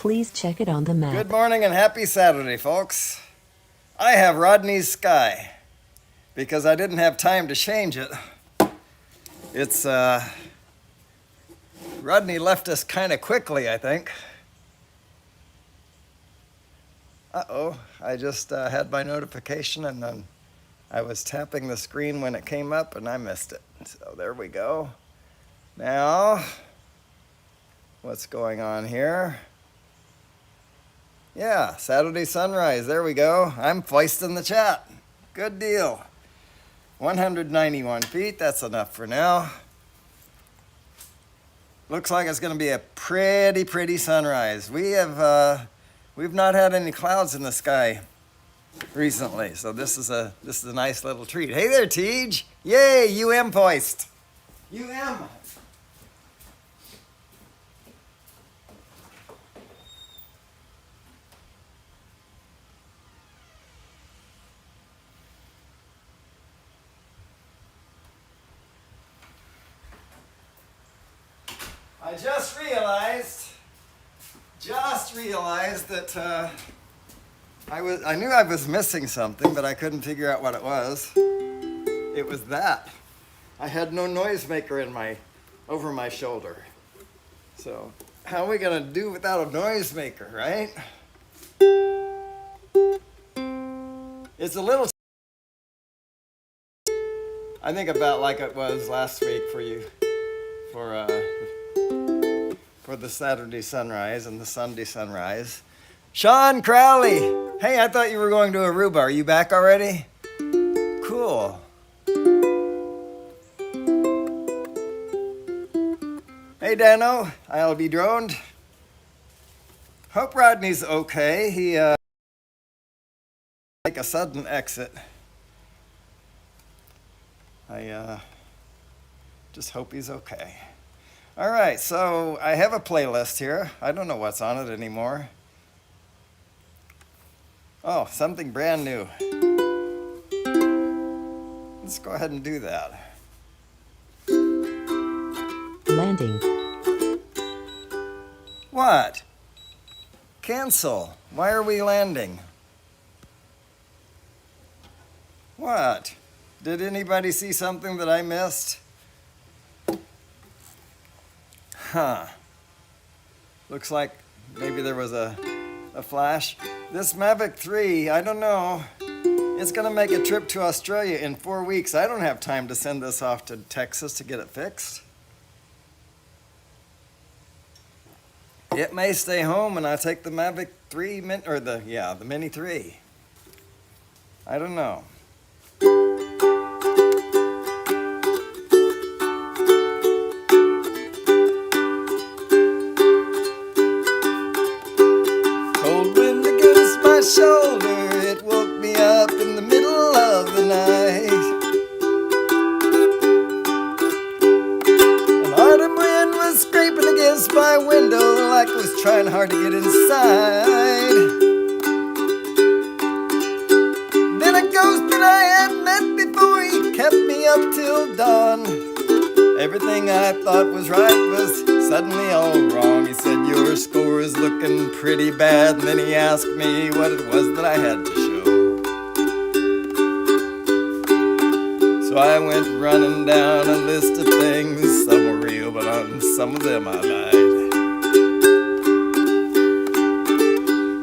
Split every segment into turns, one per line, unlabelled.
Please check it on the map.
Good morning and happy Saturday, folks. I have Rodney's sky because I didn't have time to change it. It's, Rodney left us kind of quickly, I think. Uh-oh, I just had my notification and then I was tapping the screen when it came up and I missed it. So there we go. Now, what's going on here? Yeah, Saturday sunrise, there we go. I'm foisting the chat. Good deal. 191 feet, that's enough for now. Looks like it's gonna be a pretty sunrise. We've not had any clouds in the sky recently, so this is a nice little treat. Hey there, Tej. Yay, UM foist. UM. I just realized that I knew I was missing something, but I couldn't figure out what it was. It was that. I had no noisemaker over my shoulder. So how are we gonna do without a noisemaker, right? It's a little, I think, about like it was last week for you, for the Saturday sunrise and the Sunday sunrise. Sean Crowley, hey, I thought you were going to Aruba. Are you back already? Cool. Hey, Dano, I'll be droned. Hope Rodney's okay. He like a sudden exit. I just hope he's okay. All right, so I have a playlist here. I don't know what's on it anymore. Oh, something brand new. Let's go ahead and do that.
Landing.
What? Cancel. Why are we landing? What? Did anybody see something that I missed? Huh. Looks like maybe there was a flash. This Mavic 3, I don't know. It's gonna make a trip to Australia in 4 weeks. I don't have time to send this off to Texas to get it fixed. It may stay home and I'll take the Mavic 3, the Mini 3. I don't know. Shoulder, it woke me up in the middle of the night. An autumn wind was scraping against my window like it was trying hard to get inside. Then a ghost that I had met before, he kept me up till dawn. Everything I thought was right was suddenly all wrong. He said, your score is looking pretty bad. And then he asked me what it was that I had to show. So I went running down a list of things. Some were real, but on some of them I lied.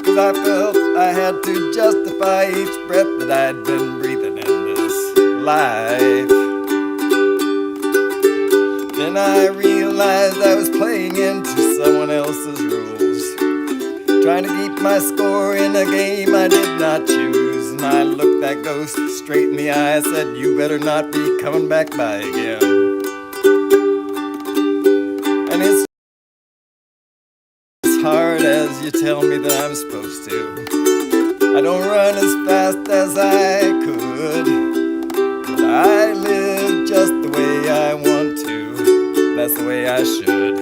'Cause I felt I had to justify each breath that I'd been breathing in this life. Then I realized I was playing into someone else's rules, trying to keep my score in a game I did not choose. And I looked that ghost straight in the eye, said, you better not be coming back by again. And it's as hard as you tell me that I'm supposed to. I don't run as fast as I could, but I live just the way I want to. That's the way I should.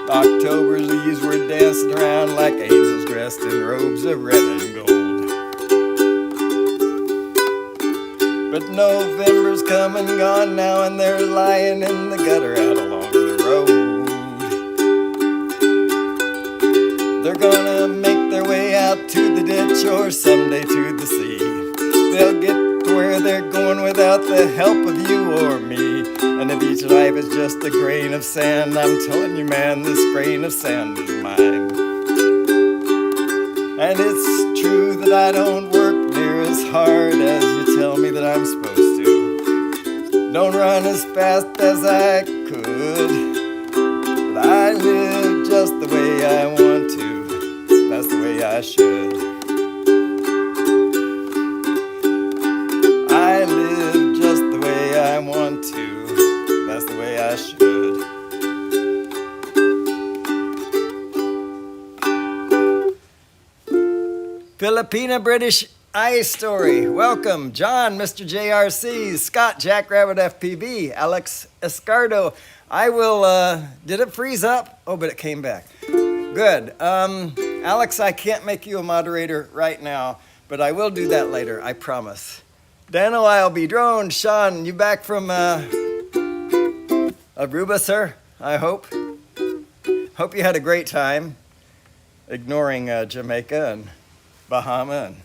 The October leaves were dancing around like angels dressed in robes of red and gold. But November's come and gone now, and they're lying in the gutter out along the road. or someday to the sea. They'll get to where they're going without the help of you or me. And if each life is just a grain of sand, I'm telling you, man, this grain of sand is mine. And it's true that I don't work near as hard as you tell me that I'm supposed to. Don't run as fast as I could, but I live just the way I want to. That's the way I should. I live just the way I want to. That's the way I should. Filipina British Ice Story. Welcome, John, Mr. JRC, Scott, Jackrabbit FPV, Alex Escardo. I will, did it freeze up? Oh, but it came back. Good. Alex, I can't make you a moderator right now, but I will do that later, I promise. Dano, I'll be droned. Sean, you back from Aruba, sir? I hope. Hope you had a great time, ignoring Jamaica and Bahama and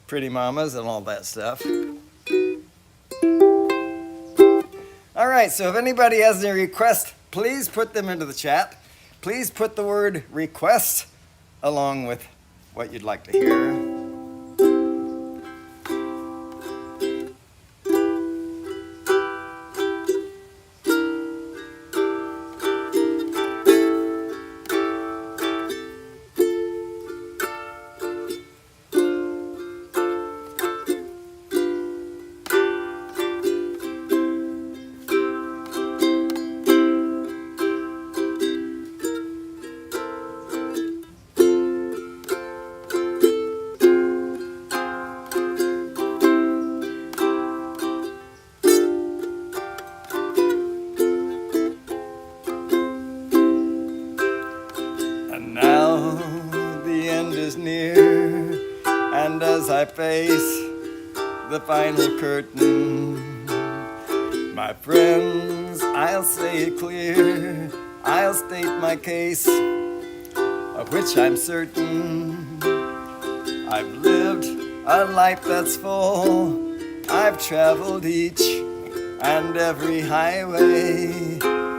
Pretty Mamas and all that stuff. All right, so if anybody has any requests, please put them into the chat. Please put the word request along with what you'd like to hear. Face the final curtain, my friends, I'll say it clear, I'll state my case, of which I'm certain. I've lived a life that's full, I've traveled each and every highway,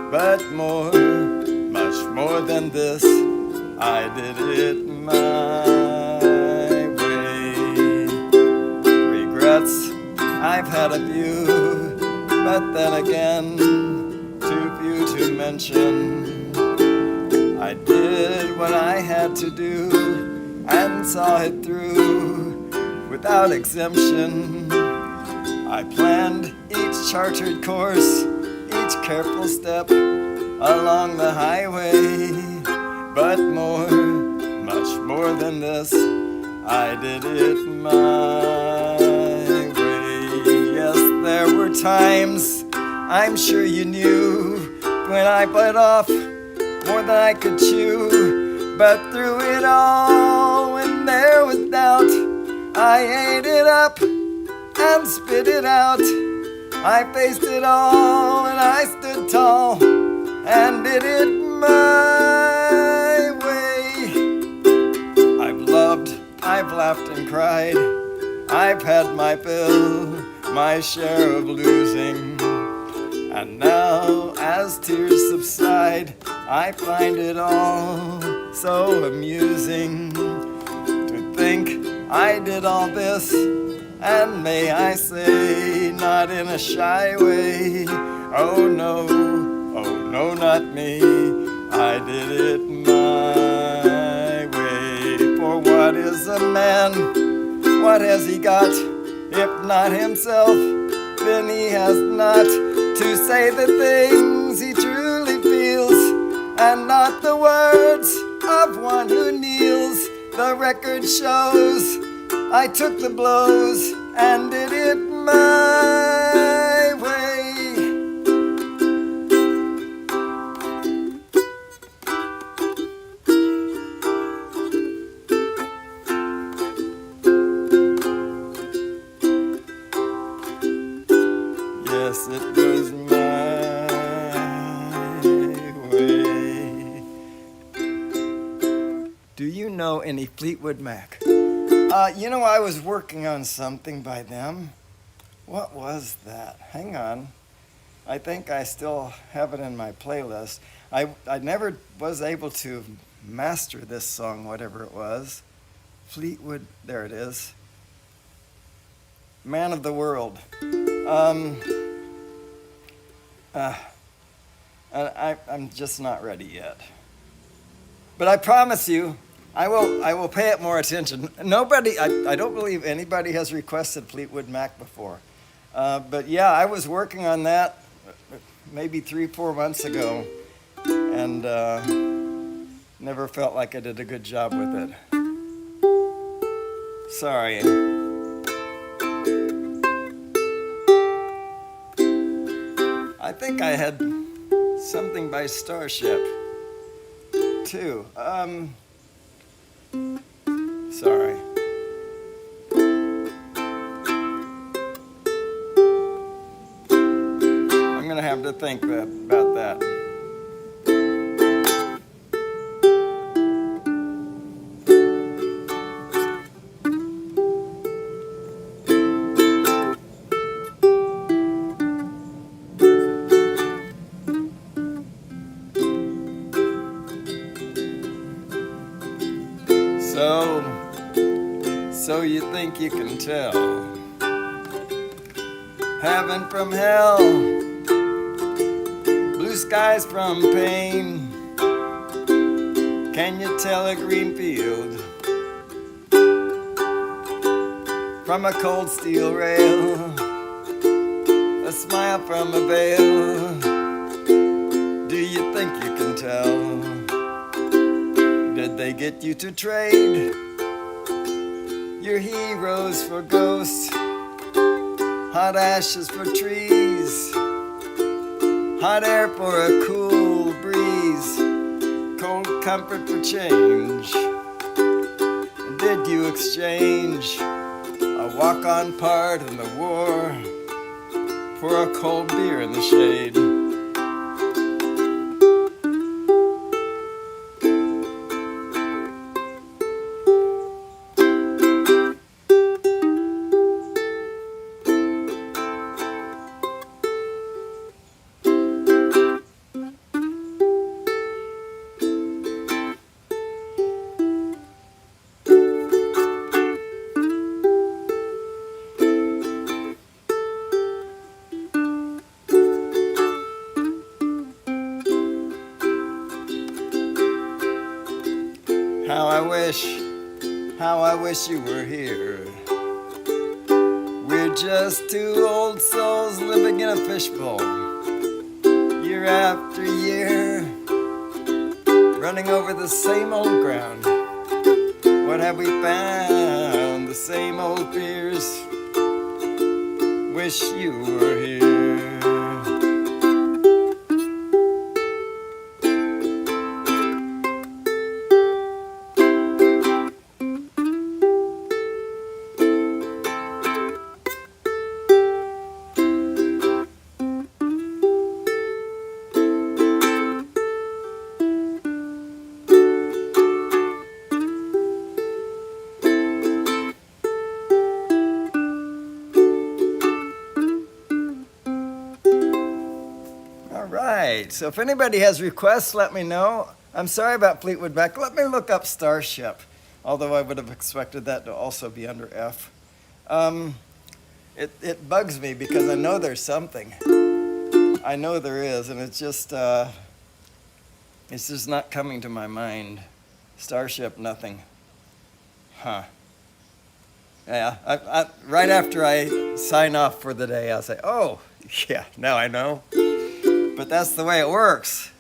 but more, much more than this, I did it my I've had a few, but then again, too few to mention. I did what I had to do and saw it through without exemption. I planned each chartered course, each careful step along the highway, but more, much more than this, I did it my There were times, I'm sure you knew, when I bit off more than I could chew. But through it all, when there was doubt, I ate it up and spit it out. I faced it all and I stood tall and did it my way. I've loved, I've laughed and cried, I've had my fill, my share of losing, and now as tears subside, I find it all so amusing to think I did all this, and may I say, not in a shy way, oh no, not me, I did it my way. For what is a man, what has he got? If not himself, then he has not to say the things he truly feels, and not the words of one who kneels. The record shows I took the blows and did it my way. Yes, it was my way. Do you know any Fleetwood Mac? You know, I was working on something by them. What was that? Hang on. I think I still have it in my playlist. I never was able to master this song, whatever it was. Fleetwood, there it is. Man of the World. I'm just not ready yet. But I promise you, I will pay it more attention. I don't believe anybody has requested Fleetwood Mac before. But yeah, I was working on that maybe 3-4 months ago, and never felt like I did a good job with it. Sorry. I think I had something by Starship too. Sorry. I'm gonna have to think about that. So you think you can tell heaven from hell, blue skies from pain? Can you tell a green field from a cold steel rail, a smile from a veil? Do you think you can tell? Did they get you to trade your heroes for ghosts, hot ashes for trees, hot air for a cool breeze, cold comfort for change? Did you exchange a walk-on part in the war for a cold beer in the shade? How I wish you were here. We're just two old souls living in a fishbowl, year after year, running over the same old ground. What have we found? The same old fears. Wish you were here. So if anybody has requests, let me know. I'm sorry about Fleetwood Mac. Let me look up Starship, although I would have expected that to also be under F. It bugs me because I know there's something. I know there is, and it's just not coming to my mind. Starship, nothing. Huh. Yeah, right after I sign off for the day, I'll say, oh, yeah, now I know. But that's the way it works.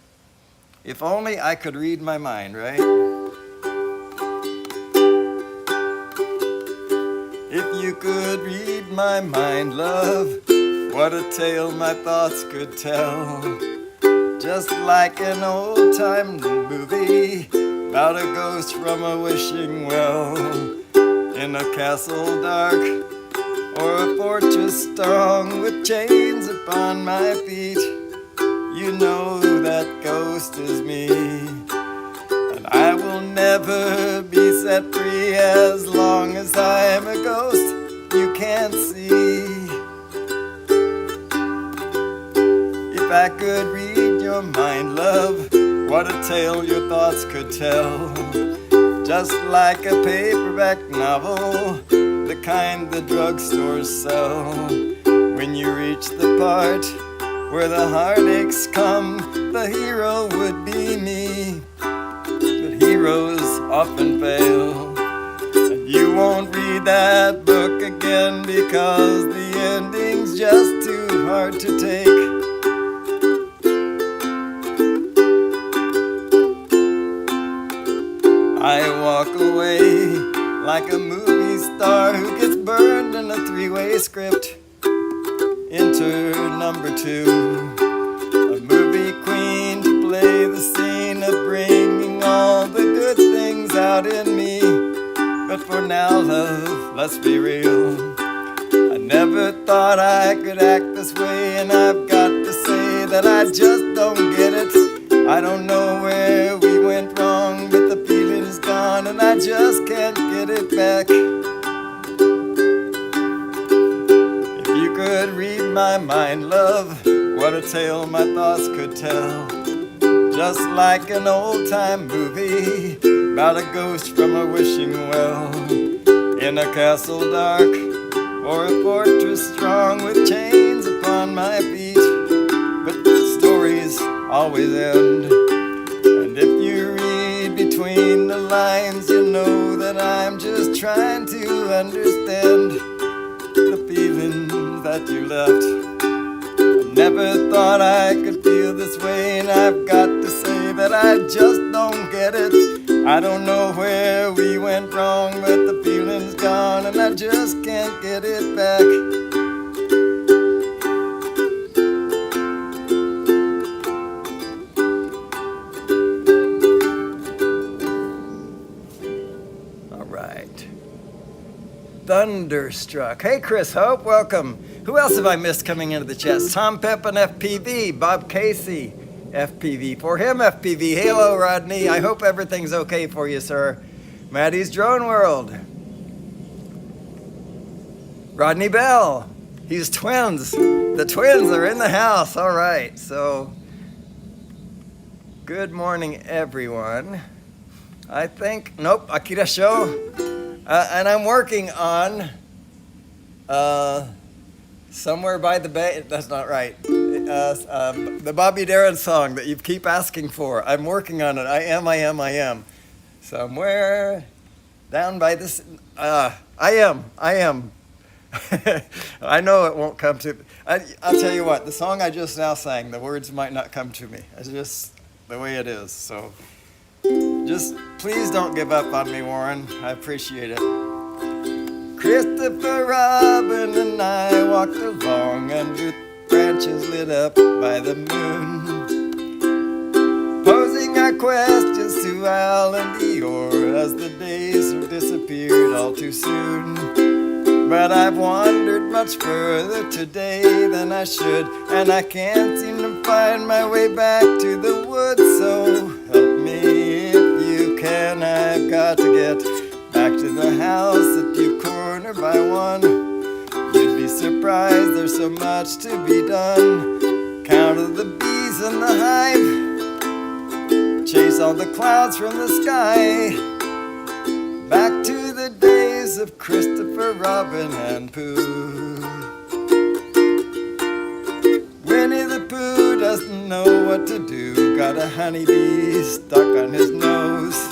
If only I could read my mind, right? If you could read my mind, love, what a tale my thoughts could tell. Just like an old-time movie about a ghost from a wishing well, in a castle dark or a fortress strong with chains upon my feet. You know that ghost is me, and I will never be set free as long as 'cause I'm a ghost you can't see. If I could read your mind, love, what a tale your thoughts could tell. Just like a paperback novel, the kind the drugstores sell. When you reach the part where the heartaches come, the hero would be me. But heroes often fail, and you won't read that book again because the ending's just too hard to take. I walk away like a movie star who gets burned in a three-way script. Enter number 2, a movie queen to play the scene of bringing all the good things out in me. But for now, love, let's be real, I never thought I could act this way, and I've got to say that I just don't get it. I don't know where we went wrong, but the feeling's gone and I just can't get it back. If you could read my mind, love, what a tale my thoughts could tell. Just like an old-time movie about a ghost from a wishing well. In a castle dark or a fortress strong with chains upon my feet. But the stories always end, and if you read between the lines, you know that I'm just trying to understand the feeling that you left. I never thought I could feel this way, and I've got to say that I just don't get it. I don't know where we went wrong, but the feeling's gone and I just can't get it back. Thunderstruck. Hey, Chris Hope, welcome. Who else have I missed coming into the chats? Tom Pepin, FPV. Bob Casey, FPV. For him, FPV. Hello, Rodney. I hope everything's okay for you, sir. Maddie's Drone World. Rodney Bell. He's twins. The twins are in the house. All right. So, good morning, everyone. I think, nope, Akira Show. And I'm working on Somewhere by the Bay. That's not right. The Bobby Darin song that you keep asking for. I'm working on it. I am. Somewhere down by this. I am. I know it won't come to. I'll tell you what. The song I just now sang, the words might not come to me. It's just the way it is. So. Just please don't give up on me, Warren. I appreciate it. Christopher Robin and I walked along under branches lit up by the moon, posing our questions to Al and Eeyore as the days have disappeared all too soon. But I've wandered much further today than I should, and I can't seem to find my way back to the woods, so help me. And I've got to get back to the house that you corner by one. You'd be surprised, there's so much to be done. Count of the bees in the hive, chase all the clouds from the sky. Back to the days of Christopher Robin and Pooh. Winnie the Pooh doesn't know what to do, got a honeybee stuck on his nose.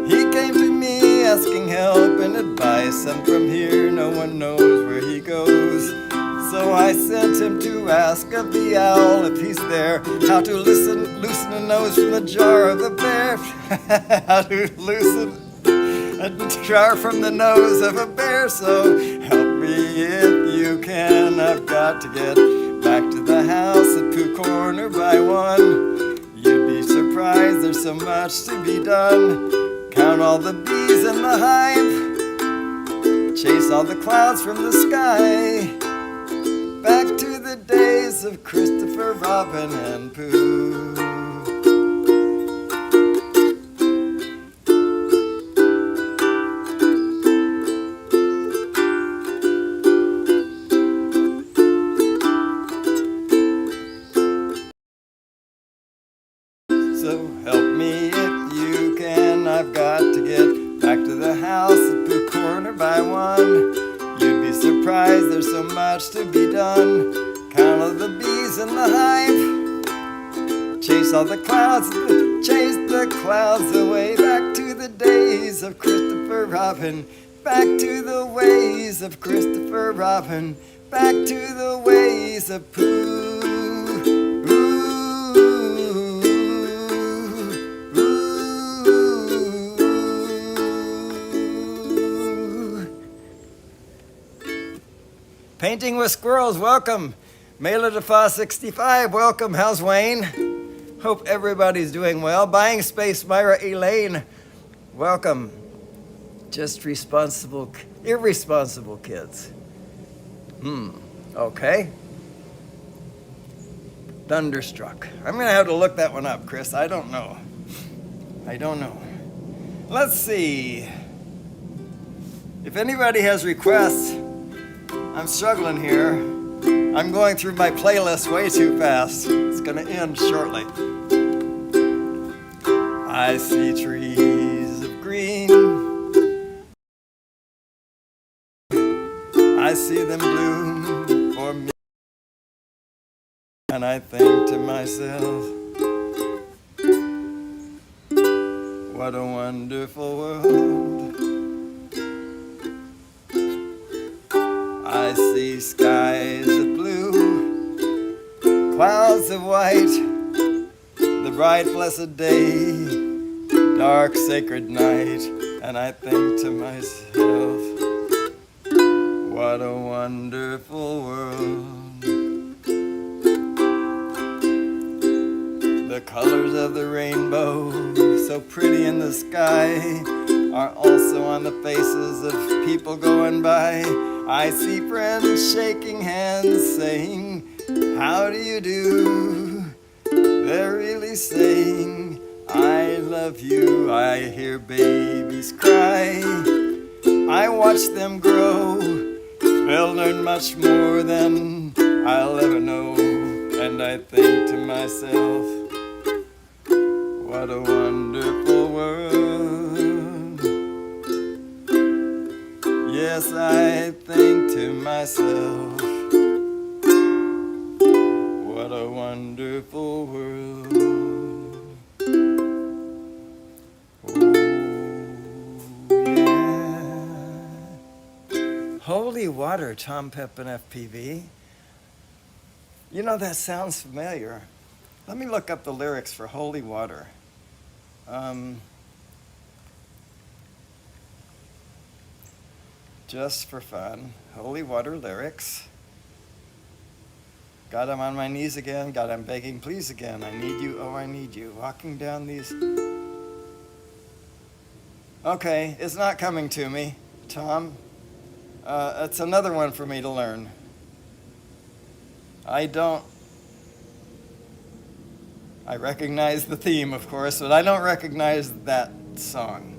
He came to me asking help and advice, and from here no one knows where he goes. So I sent him to ask of the owl if he's there, how to loosen a nose from the jar of a bear. How to loosen a jar from the nose of a bear. So help me if you can, I've got to get back to the house at Pooh Corner by one. You'd be surprised, there's so much to be done. Count all the bees in the hive, chase all the clouds from the sky. Back to the days of Christopher Robin and Pooh. So help me if you can. I've got to get back to the house at the corner by 1. You'd be surprised, there's so much to be done. Count all the bees in the hive. Chase all the clouds, chase the clouds away. Back to the days of Christopher Robin. Back to the ways of Christopher Robin. Back to the ways of Pooh. Painting with Squirrels, welcome. Mailer to Fa 65, welcome. How's Wayne? Hope everybody's doing well. Buying Space, Myra Elaine, welcome. Just irresponsible kids. Okay. Thunderstruck. I'm gonna have to look that one up, Chris. I don't know. Let's see. If anybody has requests, I'm struggling here. I'm going through my playlist way too fast. It's gonna end shortly. I see trees of green. I see them bloom for me. And I think to myself, what a wonderful world. I see skies of blue, clouds of white, the bright blessed day, dark sacred night, and I think to myself, what a wonderful world. The colors of the rainbow, so pretty in the sky, are also on the faces of people going by. I see friends shaking hands, saying, how do you do? They're really saying, I love you. I hear babies cry. I watch them grow. They'll learn much more than I'll ever know. And I think to myself, what a wonderful world. Yes, I think to myself, what a wonderful world. Oh, yeah. Holy water, Tom Pep and FPV. You know, that sounds familiar. Let me look up the lyrics for Holy Water. Just for fun, Holy Water lyrics. God, I'm on my knees again. God, I'm begging, please again. I need you, oh, I need you. Walking down these... Okay, it's not coming to me, Tom. It's another one for me to learn. I recognize the theme, of course, but I don't recognize that song.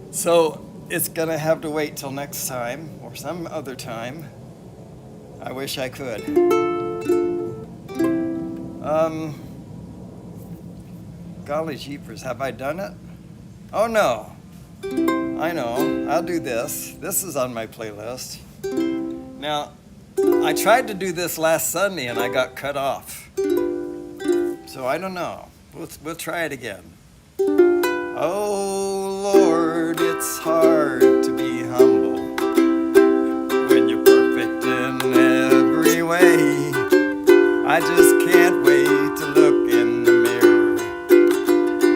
So it's gonna have to wait till next time or some other time. I wish I could. Golly jeepers, have I done it? Oh no, I know, I'll do this. This is on my playlist. Now, I tried to do this last Sunday and I got cut off. So I don't know. We'll try it again. Oh Lord, it's hard to be humble when you're perfect in every way. I just can't wait to look in the mirror,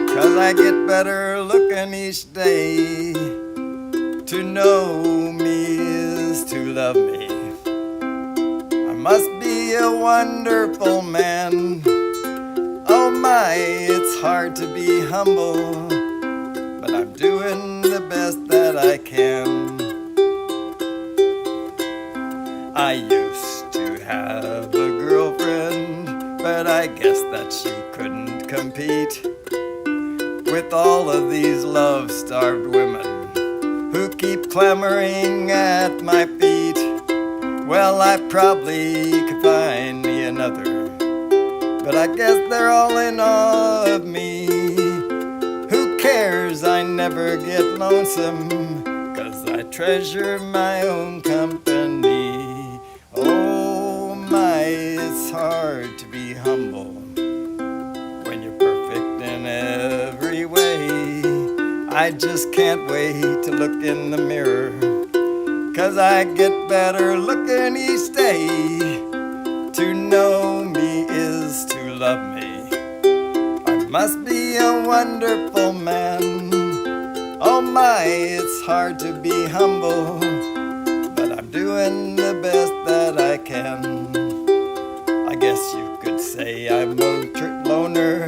'cause I get better looking each day. To know me is to love me. I must be a wonderful man. Oh my, it's hard to be humble, but I'm doing the best that I can. I used to have a girlfriend, but I guess that she couldn't compete with all of these love-starved women who keep clamoring at my feet. Well, I probably could find me another, but I guess they're all in awe of me. Who cares? I never get lonesome, 'cause I treasure my own company. Oh my, it's hard to be humble when you're perfect in every way. I just can't wait to look in the mirror, 'cause I get better looking each day. To know me is to love me. I must be a wonderful man. Oh my, it's hard to be humble, but I'm doing the best that I can. I guess you could say I'm a loner,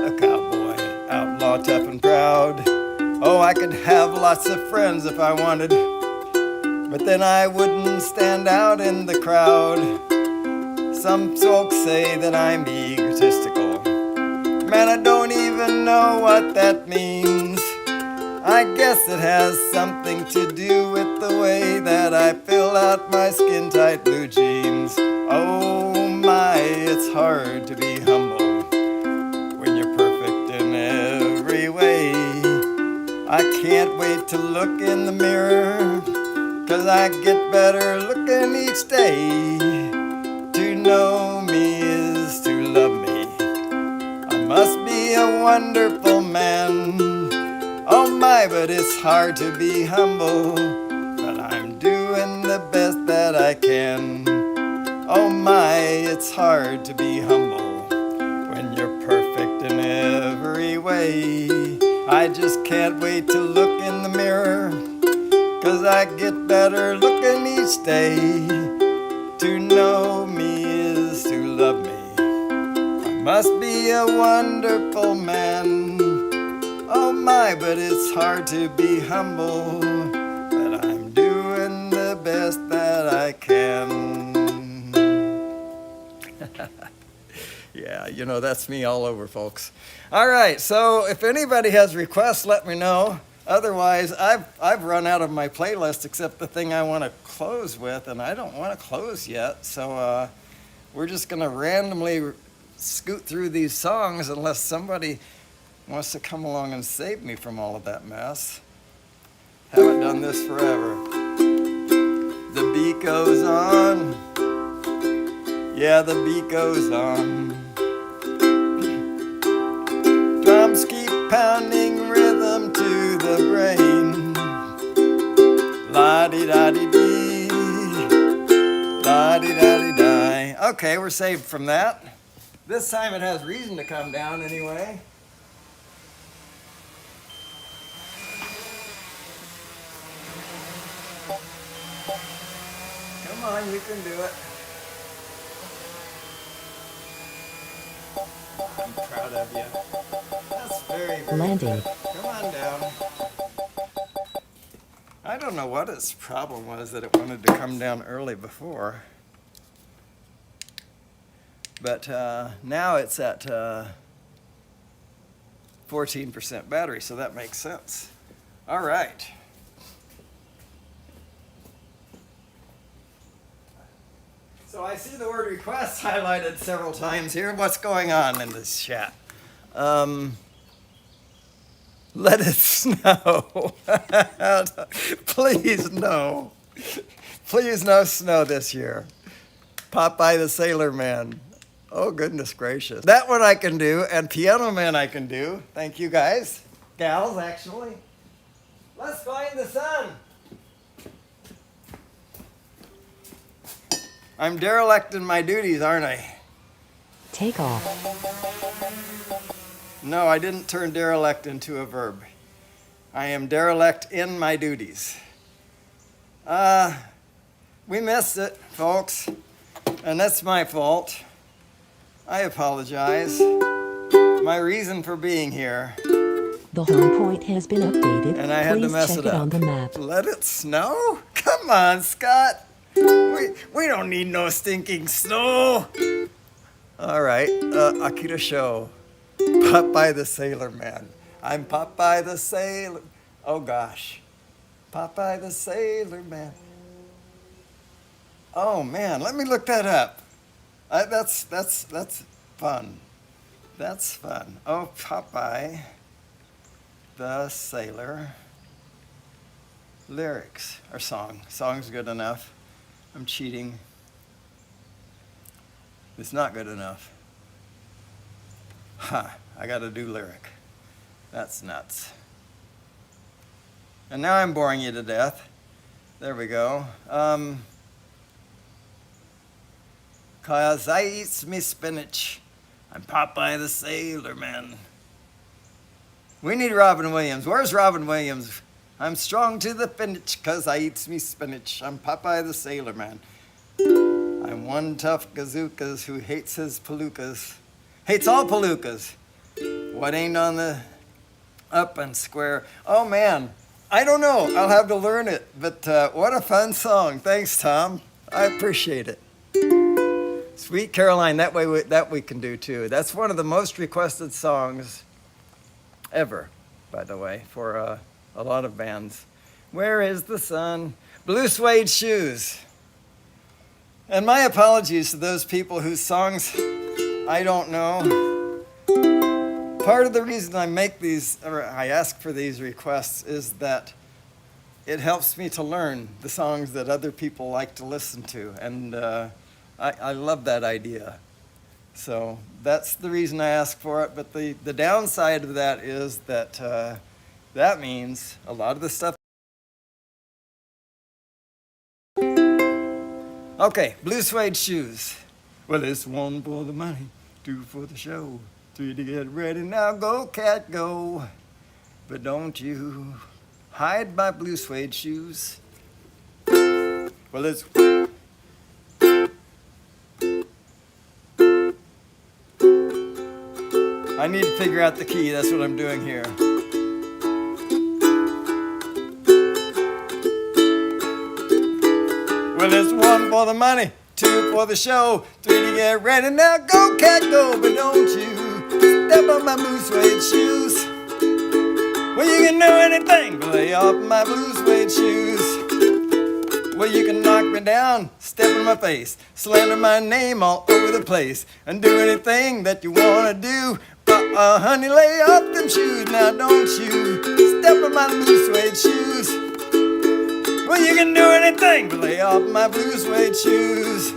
a cowboy, outlaw, tough and proud. Oh, I could have lots of friends if I wanted, but then I wouldn't stand out in the crowd. Some folks say that I'm egotistical. Man, I don't even know what that means. I guess it has something to do with the way that I fill out my skin-tight blue jeans. Oh my, it's hard to be humble when you're perfect in every way. I can't wait to look in the mirror, 'cause I get better looking each day. To know me is to love me. I must be a wonderful man. Oh my, but it's hard to be humble, but I'm doing the best that I can. Oh my, it's hard to be humble when you're perfect in every way. I just can't wait to look in the mirror, 'cause I get better looking each day. To know me is to love me. I must be a wonderful man. Oh my, but it's hard to be humble, but I'm doing the best that I can. Yeah, you know, that's me all over, folks. All right, so if anybody has requests, let me know. Otherwise, I've run out of my playlist except the thing I want to close with, and I don't want to close yet. So we're just going to randomly scoot through these songs unless somebody wants to come along and save me from all of that mess. Haven't done this forever. The beat goes on. Yeah, the beat goes on. Drums keep pounding rhythm to the brain. La-di-da-di-dee, la-di-da-di-di. Okay, we're saved from that. This time it has reason to come down anyway. Come on, you can do it. I'm proud of you. That's very, very
Landing.
good. Come on down. I don't know what its problem was that it wanted to come down early before. But now it's at 14% battery, so that makes sense. All right. So I see the word request highlighted several times here. What's going on in this chat? Let it snow. Please no. Please no snow this year. Popeye the Sailor Man. Oh, goodness gracious. That one I can do, and Piano Man I can do. Thank you, guys. Gals, actually. Let's find the sun. I'm derelict in my duties, aren't I?
Take off.
No, I didn't turn derelict into a verb. I am derelict in my duties. We missed it, folks, and that's my fault. I apologize. My reason for being here.
The home point has been updated.
And I had to
Please
mess
check
it
it
up.
on the map.
Let it snow? Come on, Scott. We don't need no stinking snow. All right, Akita Show. Popeye the Sailor Man. I'm Popeye the Sailor. Oh gosh. Popeye the Sailor Man. Oh man, let me look that up. That's fun. That's fun. Oh, Popeye the Sailor. Lyrics or song. Song's good enough. I'm cheating. It's not good enough. I gotta do lyric. That's nuts. And now I'm boring you to death. There we go. 'Cause I eats me spinach. I'm Popeye the Sailor Man. We need Robin Williams. Where's Robin Williams? I'm strong to the finish 'cause I eats me spinach. I'm Popeye the Sailor Man. I'm one tough gazookas who hates his palookas. Hates all palookas. What ain't on the up and square? Oh man, I don't know. I'll have to learn it. But what a fun song. Thanks, Tom. I appreciate it. Sweet Caroline, that we can do too. That's one of the most requested songs ever, by the way, for a lot of bands. Where is the sun? Blue Suede Shoes. And my apologies to those people whose songs I don't know. Part of the reason I make these, or I ask for these requests, is that it helps me to learn the songs that other people like to listen to. And I love that idea. So that's the reason I ask for it. But the downside of that is that that means a lot of the stuff. Okay, Blue Suede Shoes. Well, it's 1 for the money, 2 for the show, 3 to get ready. Now go, cat, go. But don't you hide my blue suede shoes. Well, it's... I need to figure out the key. That's what I'm doing here. Well, it's 1 for the money, 2 for the show, 3 to get ready. Now go, cat, go, but don't you step on my blue suede shoes. Well, you can do anything but lay off my blue suede shoes. Well, you can knock me down, step in my face, slander my name all over the place, and do anything that you want to do. Honey, lay off them shoes. Now don't you step on my blue suede shoes. Well, you can do anything but lay off my blue suede shoes.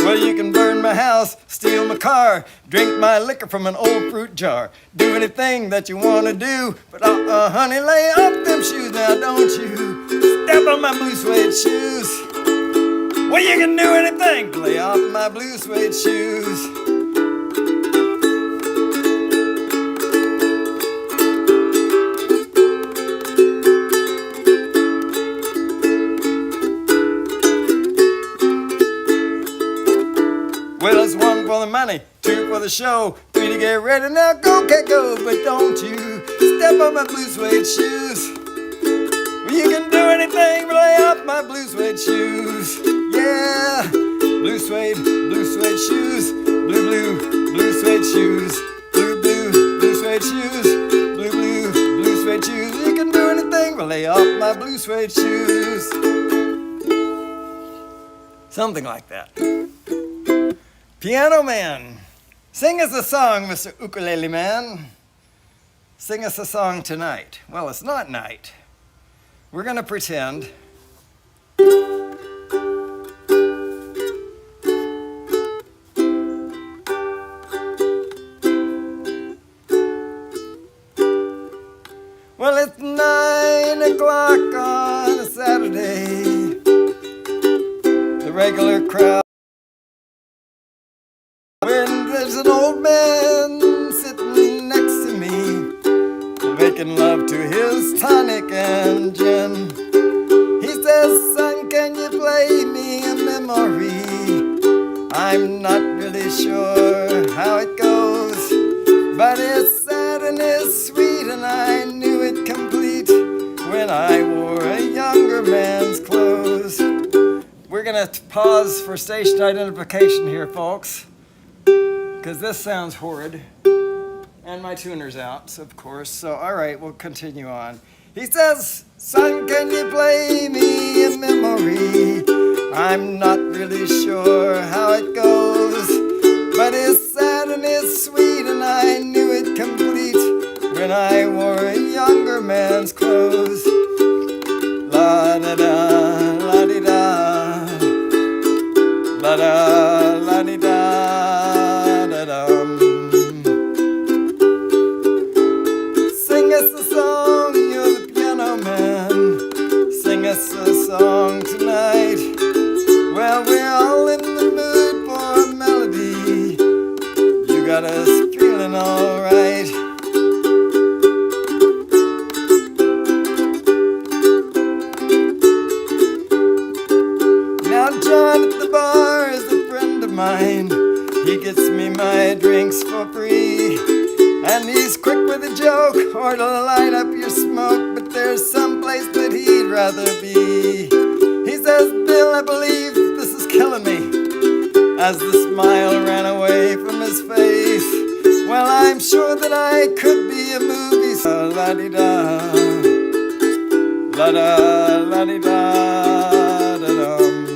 Well, you can burn my house, steal my car, drink my liquor from an old fruit jar. Do anything that you want to do, but honey, lay off them shoes. Now don't you step on my blue suede shoes. Well, you can do anything but lay off my blue suede shoes. Well, it's 1 for the money, 2 for the show, 3 to get ready. Now go, cat, go, but don't you step on my blue suede shoes. Well, you can do anything but lay off my blue suede shoes. Yeah, blue suede shoes, blue suede shoes, blue suede shoes, blue suede shoes. You can do anything but lay off my blue suede shoes. Something like that. Piano Man, sing us a song, Mr. Ukulele Man. Sing us a song tonight. Well, it's not night. We're going to pretend. Well, it's 9 o'clock on a Saturday. The regular crowd. When there's an old man sitting next to me, making love to his tonic and gin. He says, son, can you play me a memory? I'm not really sure how it goes, but it's sad and it's sweet, and I knew it complete when I wore a younger man's clothes. We're gonna pause for station identification here, folks, because this sounds horrid. And my tuner's out, of course. So, all right, we'll continue on. He says, son, can you play me a memory? I'm not really sure how it goes, but it's sad and it's sweet, and I knew it complete when I wore a younger man's clothes. La da da, la di da, la da, la di da, da dum. Sing us a song, you're the piano man. Sing us a song tonight. Well, we're all in the mood for a melody. You got us feeling alright. Now John at the bar is a friend of mine. He gets me my drinks for free, and he's quick with a joke or to light up your smoke, but there's some place that he'd rather be. He says, Bill, I believe this is killing me, as the smile ran away from his face. Well, I'm sure that I could be a movie star. La-di-da, la-da, la-di-da, da-dum.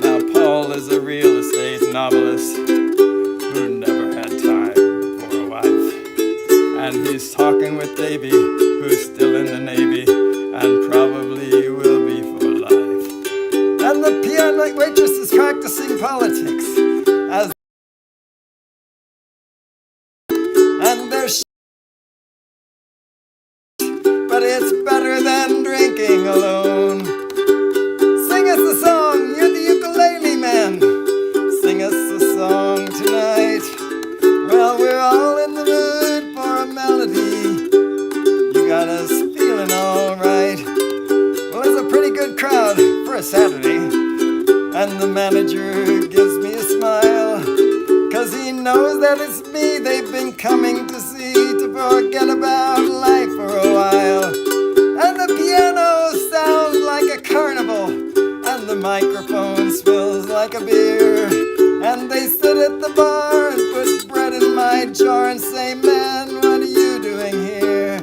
Now Paul is a real estate novelist who never had time for a wife, and he's talking with Davy, who's still in the Navy and probably will be for life. And the piano waitress is practicing politics, as and there's but it's better than drinking alone. Sing us a song, you're the ukulele man. Sing us a song tonight. Well, we're all in the mood for a melody. You got us feeling alright. Well, it's a pretty good crowd for a Saturday, and the manager gives me a smile, 'cause he knows that it's me they've been coming to see, to forget about life for a while. And the piano sounds like a carnival, and the microphone smells like a beer, and they sit at the bar and put bread in my jar and say, man, what are you doing here?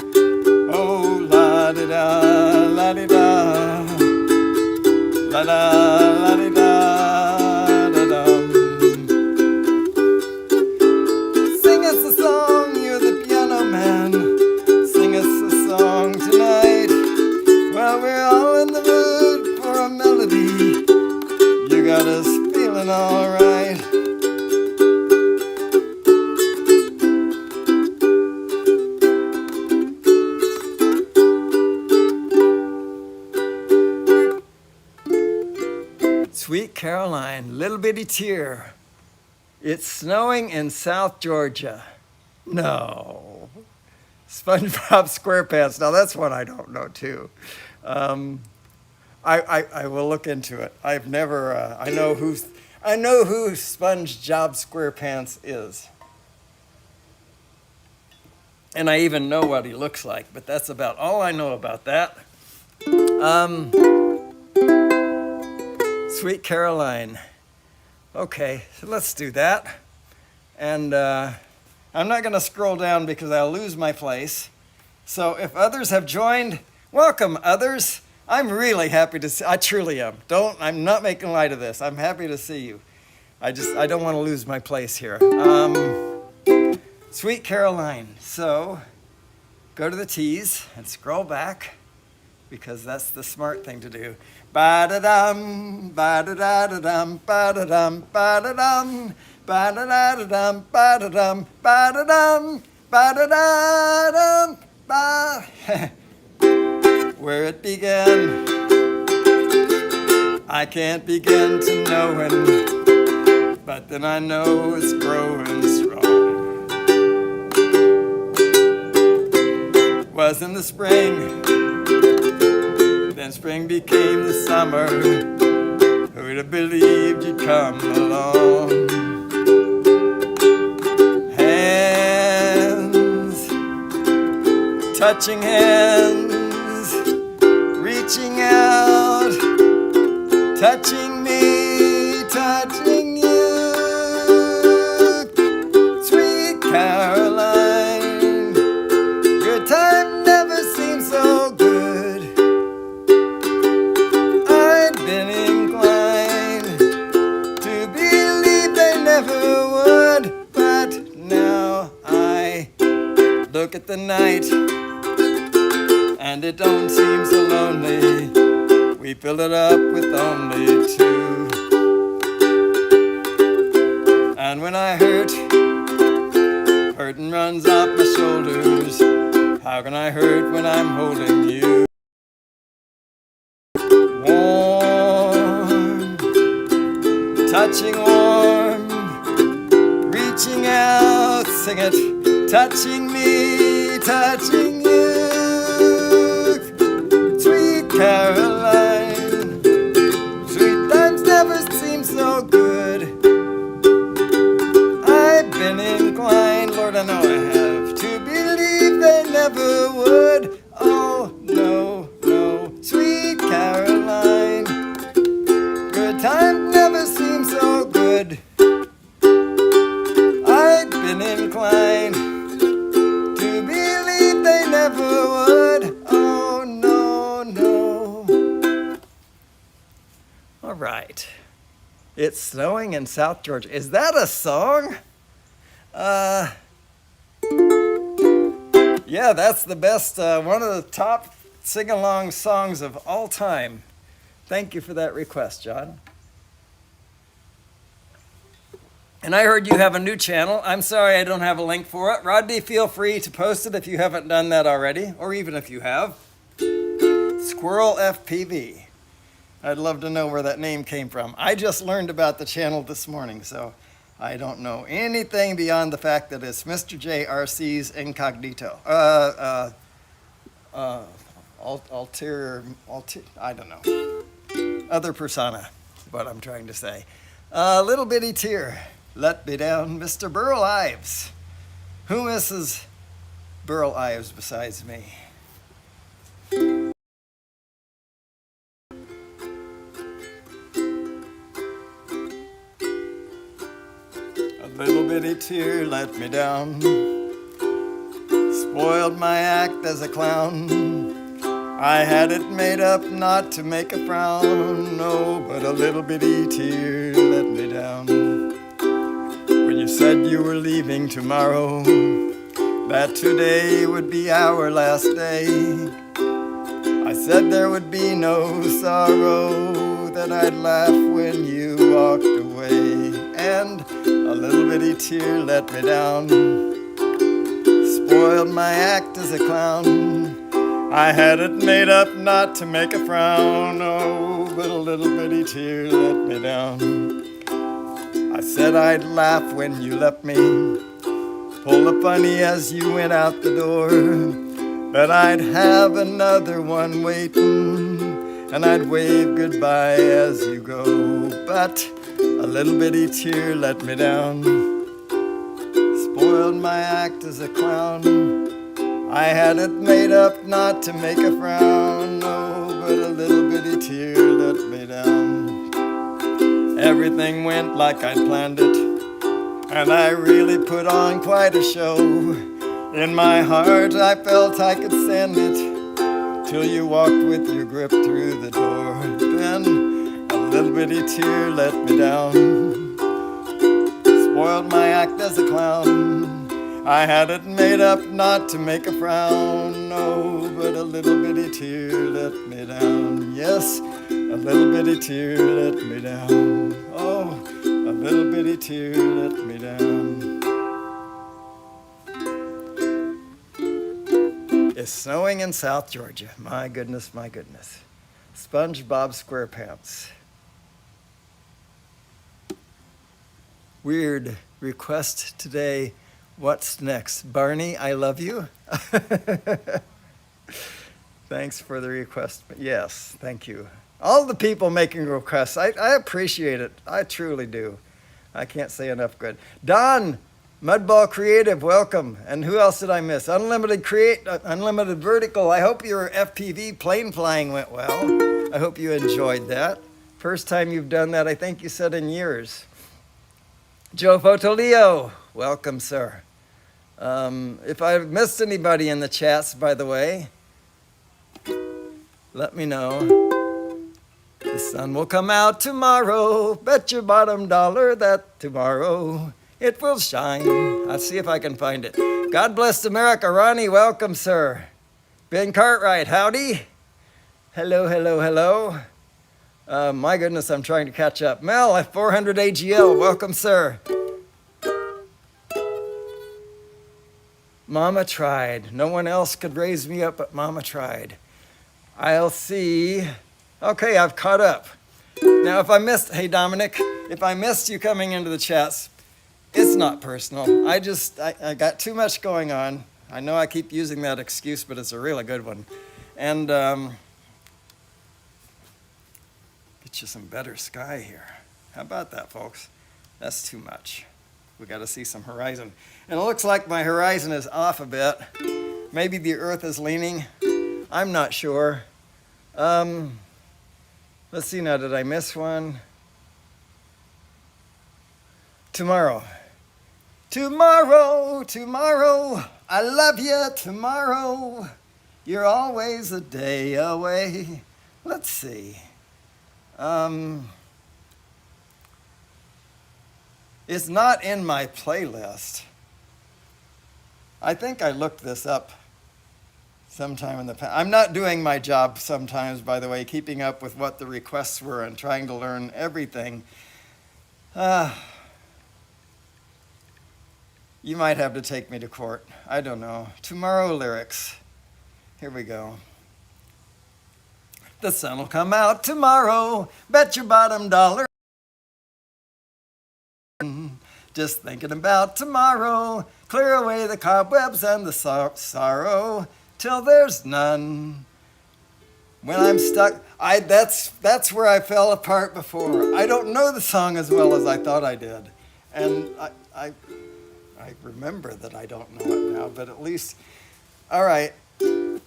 Oh, la-di-da, la-di-da, la-da, la-di-da, da-dum. Sing us a song, you're the piano man. Sing us a song tonight. Well, we're all in the mood for a melody. You got us feeling alright. Sweet Caroline, little bitty tear. It's snowing in South Georgia. No. SpongeBob SquarePants. Now that's one I don't know too. I will look into it. I've never. I know who SpongeBob SquarePants is, and I even know what he looks like. But that's about all I know about that. Sweet Caroline. Okay, so let's do that. And I'm not going to scroll down because I'll lose my place. So if others have joined, welcome others. I'm really happy to see. I truly am. I'm not making light of this. I'm happy to see you. I don't want to lose my place here. Sweet Caroline. So go to the T's and scroll back, because that's the smart thing to do. Ba-da-dum, ba-da-da-da-dum, ba-da-dum, ba-da-dum, ba-da-da-da-dum, ba-da-dum, ba-da-dum, ba-da-da-dum, ba. Where it began, I can't begin to know when, but then I know it's growing strong. Was in the spring, then spring became the summer. Who'd have believed you'd come along? Hands, touching hands, reaching out, touching me, touching you. look at the night, and it don't seem so lonely. We fill it up with only two. And when I hurtin' runs off my shoulders. How can I hurt when I'm holding you? Warm, touching warm, reaching out, sing it, touching me, touching you. Sweet Caroline, sweet times never seem so good. I've been inclined, Lord, I know I have, to believe they never would. Oh, no, no, sweet Caroline, good times never seem so good. I've been inclined to believe they never would. Oh, no, no. All right. It's snowing in South Georgia. Is that a song? Yeah, that's the best, one of the top sing-along songs of all time. Thank you for that request, John. And I heard you have a new channel. I'm sorry I don't have a link for it. Rodney, feel free to post it if you haven't done that already, or even if you have. Squirrel FPV. I'd love to know where that name came from. I just learned about the channel this morning, so I don't know anything beyond the fact that it's Mr. JRC's incognito. I don't know. Other persona, is what I'm trying to say. Little bitty tear, let me down, Mr. Burl Ives. Who misses Burl Ives besides me? Little bitty tear let me down, spoiled my act as a clown. I had it made up not to make a frown, no, but a little bitty tear let me down. When you said you were leaving tomorrow, that today would be our last day, I said there would be no sorrow, that I'd laugh when you walked away. And a little bitty tear let me down, spoiled my act as a clown. I had it made up not to make a frown, oh, but a little bitty tear let me down. I said I'd laugh when you left me, pull a funny as you went out the door, that I'd have another one waiting, and I'd wave goodbye as you go. But a little bitty tear let me down, spoiled my act as a clown. I had it made up not to make a frown, no, but a little bitty tear let me down. Everything went like I'd planned it, and I really put on quite a show. In my heart I felt I could send it, till you walked with your grip through the door. Then a little bitty tear let me down, spoiled my act as a clown. I had it made up not to make a frown, no, but a little bitty tear let me down. Yes, a little bitty tear let me down. Oh, a little bitty tear let me down. It's snowing in South Georgia. My goodness, my goodness. SpongeBob SquarePants. Weird request today. What's next? Barney, I love you. Thanks for the request. Yes, thank you. All the people making requests, I appreciate it. I truly do. I can't say enough good. Don, Mudball Creative, welcome. And who else did I miss? Unlimited Vertical. I hope your FPV plane flying went well. I hope you enjoyed that. First time you've done that, I think you said in years. Joe Fotolio, welcome, sir. If I've missed anybody in the chats, by the way, let me know. The sun will come out tomorrow. Bet your bottom dollar that tomorrow it will shine. I'll see if I can find it. God bless America. Ronnie, welcome, sir. Ben Cartwright, howdy. Hello, hello, hello. My goodness, I'm trying to catch up. Mel, at 400 AGL, welcome, sir. Mama tried. No one else could raise me up, but Mama tried. I'll see. Okay, I've caught up. Now, if I missed, hey, Dominic, if I missed you coming into the chats, it's not personal. I got too much going on. I know I keep using that excuse, but it's a really good one. And get you some better sky here. How about that, folks? That's too much. We got to see some horizon. And it looks like my horizon is off a bit. Maybe the earth is leaning. I'm not sure. Let's see now, did I miss one? Tomorrow. Tomorrow, tomorrow, I love you tomorrow. You're always a day away. Let's see. It's not in my playlist. I think I looked this up sometime in the past. I'm not doing my job sometimes, by the way, keeping up with what the requests were and trying to learn everything. You might have to take me to court. I don't know. Tomorrow lyrics. Here we go. The sun will come out tomorrow. Bet your bottom dollar. Just thinking about tomorrow. Clear away the cobwebs and the sorrow till there's none. When I'm stuck, that's where I fell apart before. I don't know the song as well as I thought I did. And I remember that I don't know it now, but at least, all right,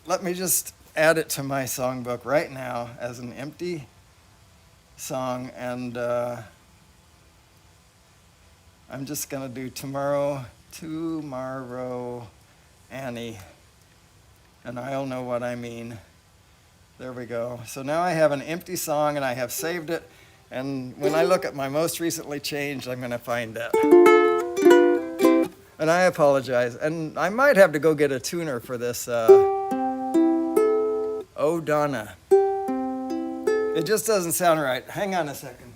let me just add it to my songbook right now as an empty song, and I'm just gonna do tomorrow, Annie, and I'll know what I mean. There we go. So now I have an empty song and I have saved it, and when I look at my most recently changed, I'm gonna find that. And I apologize, and I might have to go get a tuner for this, Oh Donna. It just doesn't sound right. Hang on a second.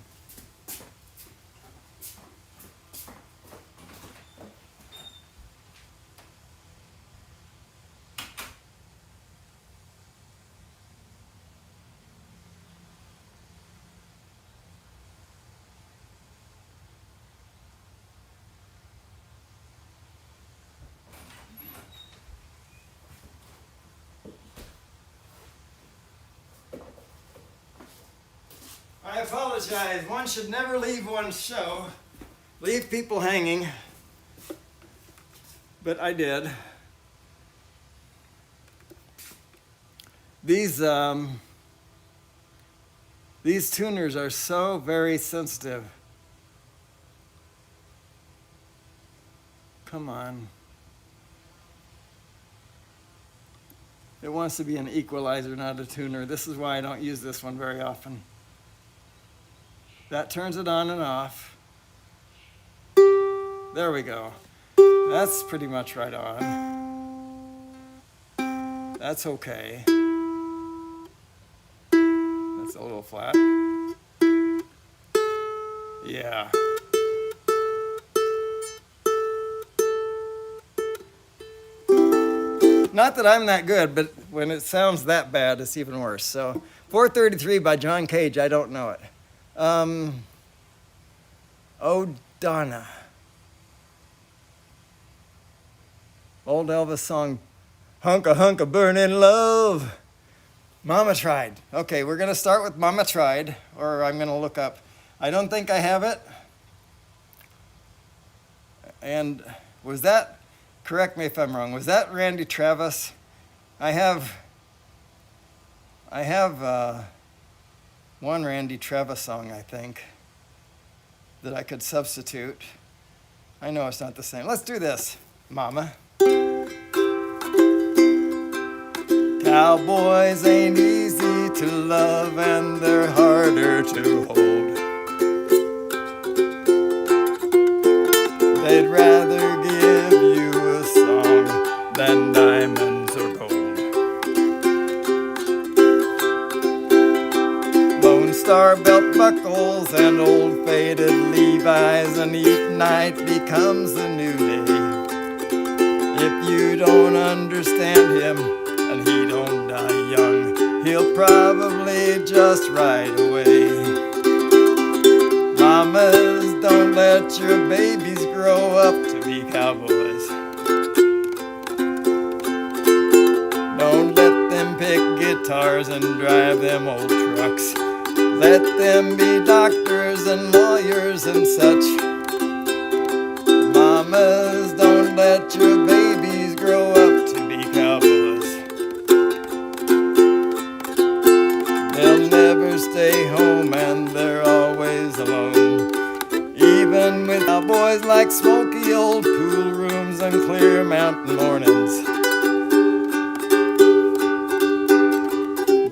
I apologize. One should never leave one's show, leave people hanging, but I did. These tuners are so very sensitive. Come on. It wants to be an equalizer, not a tuner. This is why I don't use this one very often. That turns it on and off. There we go. That's pretty much right on. That's okay. That's a little flat. Yeah. Not that I'm that good, but when it sounds that bad, it's even worse. So 433 by John Cage, I don't know it. Oh, Donna. Old Elvis song, Hunka Hunka Burning Love. Mama Tried. Okay, we're going to start with Mama Tried, or I'm going to look up. I don't think I have it. And was that, correct me if I'm wrong, was that Randy Travis? I have one Randy Travis song, I think, that I could substitute. I know it's not the same. Let's do this, Mama. Cowboys ain't easy to love and they're harder to hold. They'd rather give you a song star belt buckles and old faded Levi's, and each night becomes a new day. If you don't understand him and he don't die young, he'll probably just ride away. Mamas, don't let your babies grow up to be cowboys. Don't let them pick guitars and drive them old trucks. Let them be doctors and lawyers and such. Mamas, don't let your babies grow up to be cowboys. They'll never stay home and they're always alone. Even with cowboys like smoky old pool rooms and clear mountain mornings.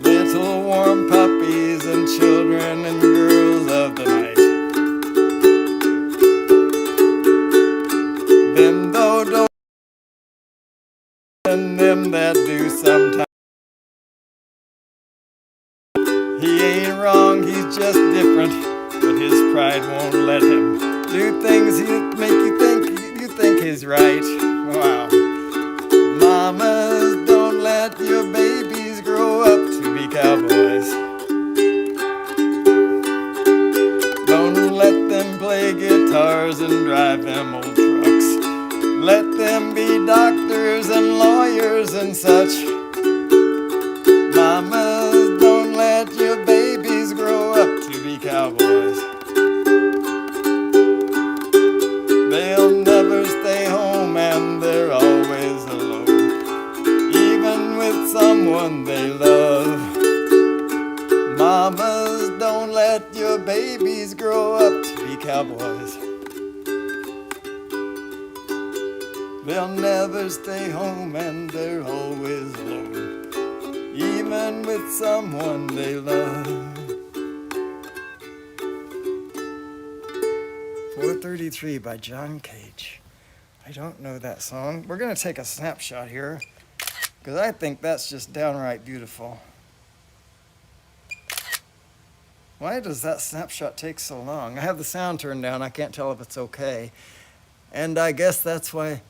Little warm puppies and children and girls of the night. Them though don't, and them that do sometimes. He ain't wrong, he's just different, but his pride won't let him do things that make you think he's right. Wow. Mamas, don't let your babies grow up to be cowboys. Don't let them play guitars and drive them old trucks. Let them be doctors and lawyers and such. Mamas, don't let your babies grow up to be cowboys. They'll never stay home and they're always alone, even with someone they love. Mamas, don't let your babies grow up to be cowboys. They'll never stay home and they're always alone, even with someone they love. 433 by John Cage. I don't know that song. We're going to take a snapshot here because I think that's just downright beautiful. Why does that snapshot take so long? I have the sound turned down. I can't tell if it's okay. And I guess that's why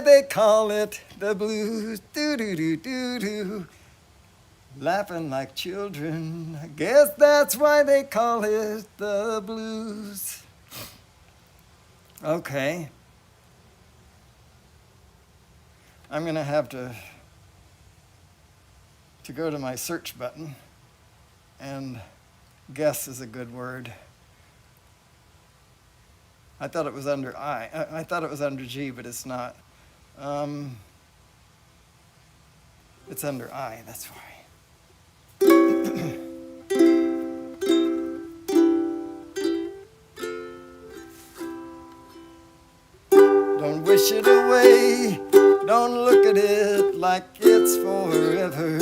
they call it the blues. Do-do-do-do-do. Laughing like children. I guess that's why they call it the blues. Okay. I'm going to have to go to my search button, and guess is a good word. I thought it was under I. I thought it was under G, but it's not. It's under I, that's why. Don't wish it away. Don't look at it like it's forever.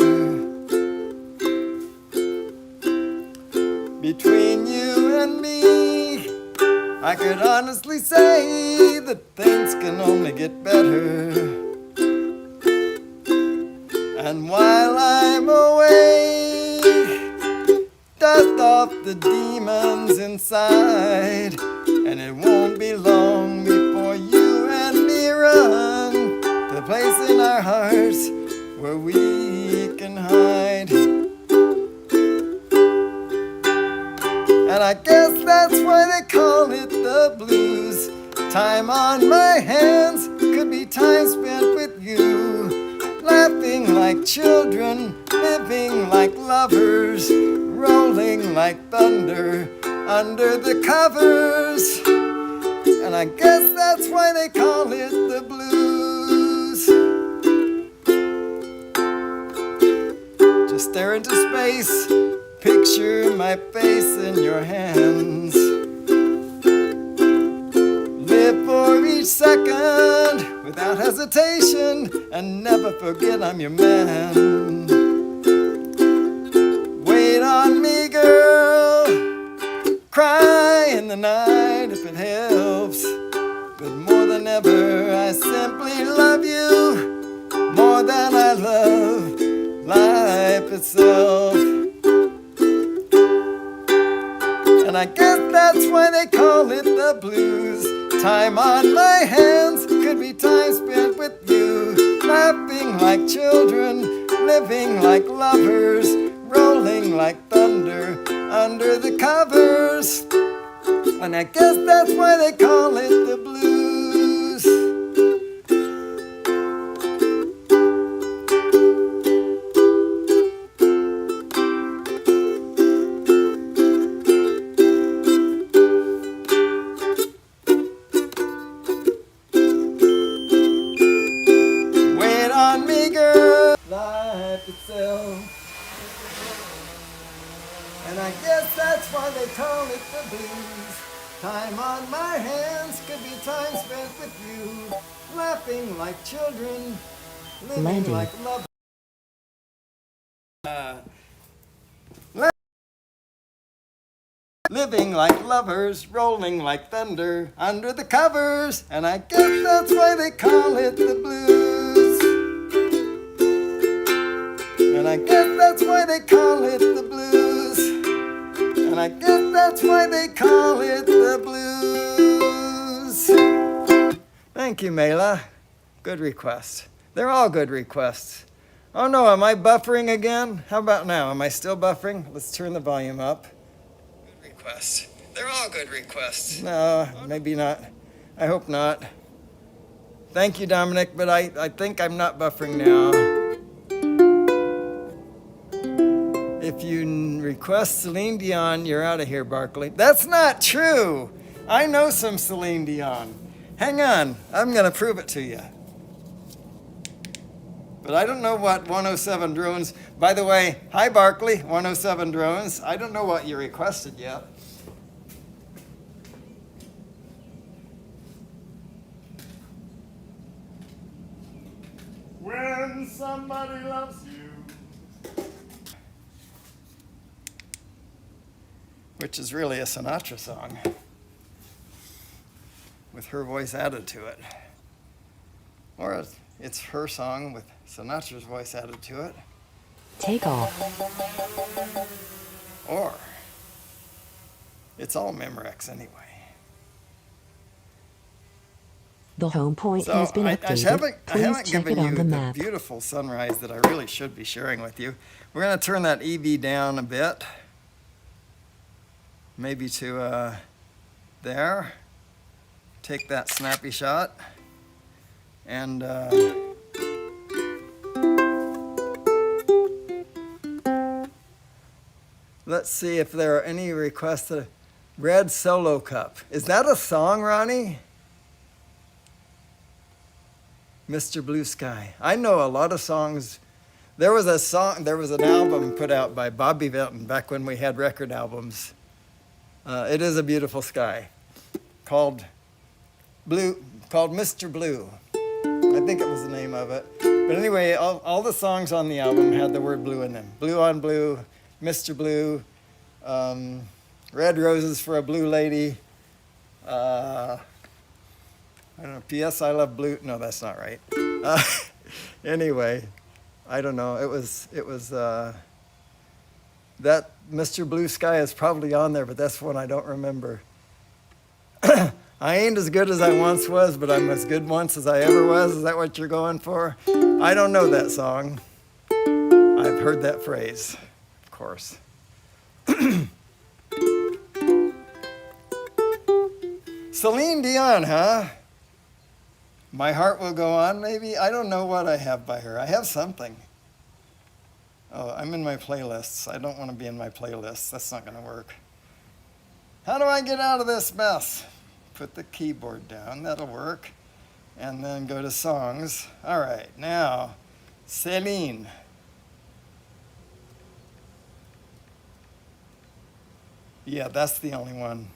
Between you and me, I could honestly say that things can only get better. And while I'm away, dust off the demons inside, and it won't be long before you and me run to the place in our hearts where we can hide. And I guess that's why they call it the blues. Time on my hands could be time spent with you, laughing like children, living like lovers, rolling like thunder under the covers. And I guess that's why they call it the blues. Just stare into space, picture my face in your hands. Live for each second without hesitation, and never forget I'm your man. Wait on me, girl. Cry in the night if it helps. But more than ever, I simply love you more than I love life itself. And I guess that's why they call it the blues. Time on my hands could be time spent with you, laughing like children, living like lovers, rolling like thunder under the covers. And I guess that's why they call it the blues. Wait on me, girl, life itself. And I guess that's why they call it the blues. Time on my hands could be time spent with you, laughing like children, living
Landing.
like lovers. Living like lovers, rolling like thunder under the covers. And I guess that's why they call it the blues. And I guess that's why they call it the blues. And I guess that's why they call it the blues. Thank you, Mela. Good request. They're all good requests. Oh no, am I buffering again? How about now? Am I still buffering? Let's turn the volume up. Good requests. They're all good requests. No, maybe not. I hope not. Thank you, Dominic, but I think I'm not buffering now. If you request Celine Dion, you're out of here, Barkley. That's not true. I know some Celine Dion. Hang on, I'm going to prove it to you. But I don't know what 107 Drones, by the way, hi Barkley, 107 Drones. I don't know what you requested yet. When somebody loves you. Which is really a Sinatra song with her voice added to it. Or it's her song with Sinatra's voice added to it.
Take off.
Or it's all Memorex anyway.
The home point
So
has been
I
updated.
haven't
Please check
given
it on
you
the
the
map.
beautiful sunrise that I really should be sharing with you. We're going to turn that EV down a bit. Maybe to there. Take that snappy shot. And let's see if there are any requests. Red Solo Cup. Is that a song, Ronnie? Mr. Blue Sky. I know a lot of songs. There was an album put out by Bobby Vinton back when we had record albums. It is a beautiful sky, called Mr. Blue. I think it was the name of it. But anyway, all the songs on the album had the word blue in them. Blue on Blue, Mr. Blue, Red Roses for a Blue Lady. I don't know, P.S. I Love Blue. No, that's not right. Anyway, I don't know. It was that Mr. Blue Sky is probably on there, but that's one I don't remember. I ain't as good as I once was, but I'm as good once as I ever was. Is that what you're going for? I don't know that song. I've heard that phrase, of course. Celine Dion, huh? My Heart Will Go On, maybe? I don't know what I have by her. I have something. Oh, I'm in my playlists. I don't want to be in my playlists. That's not going to work. How do I get out of this mess? Put the keyboard down. That'll work. And then go to songs. All right, now, Celine. Yeah, that's the only one.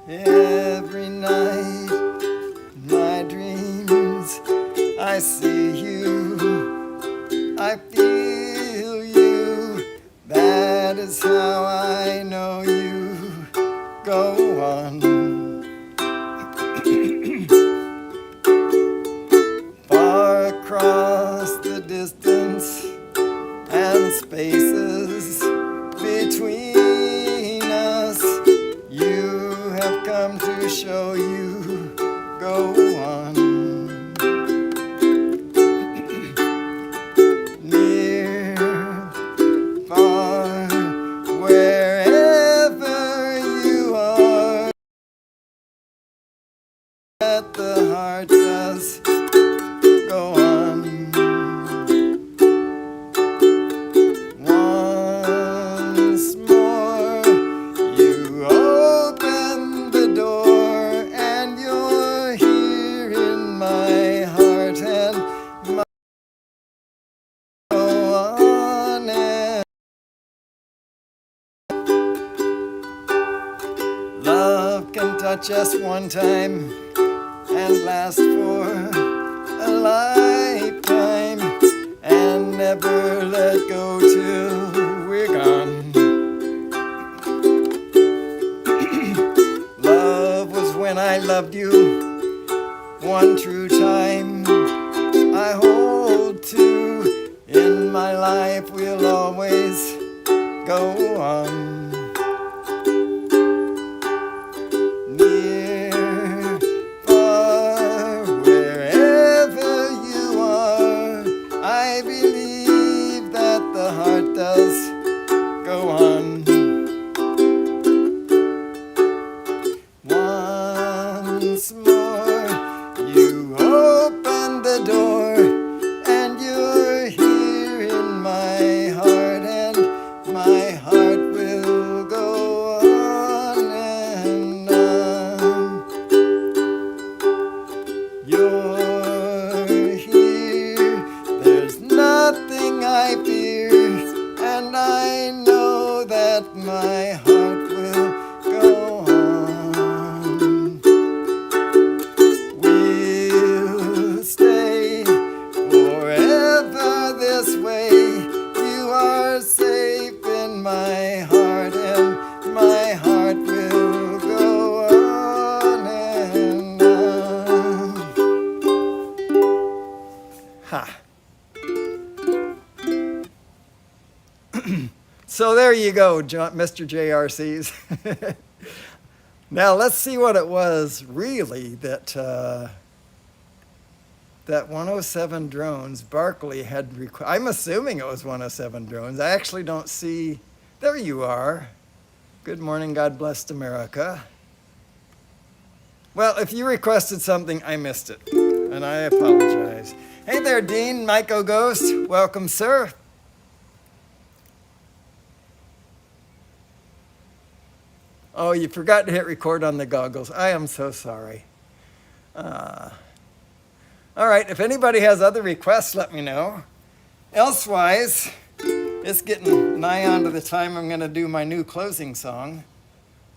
Every night, my dreams, I see you, I feel you, that is how I know you. Go on. Far across the come to show you. Go on. Near, far, wherever you are, that the heart does go on. Once more, you open the door, and you're here in my heart, and my go on. And love can touch us one time and last for a lifetime, and never let go till we're gone. Love was when I loved you one true time. I hold to in my life, we'll always go on. Near, far, wherever you are, I believe that the heart does go on. Once more, you open the door, and you're here in my heart, and my heart will go on and on. You're here, there's nothing I fear, and I know that my heart will go on. We'll stay forever this way. You are safe in my heart, and my heart will go on and on. Ha. So there you go, Mr. JRCs. Now let's see what it was really that that 107 Drones, Barkley had I'm assuming it was 107 Drones. I actually don't see. There you are. Good morning, God bless America. Well, if you requested something, I missed it, and I apologize. Hey there, Dean, Myco Ghost. Welcome, sir. Oh, you forgot to hit record on the goggles. I am so sorry. All right, if anybody has other requests, let me know. Elsewise, it's getting nigh on to the time I'm going to do my new closing song,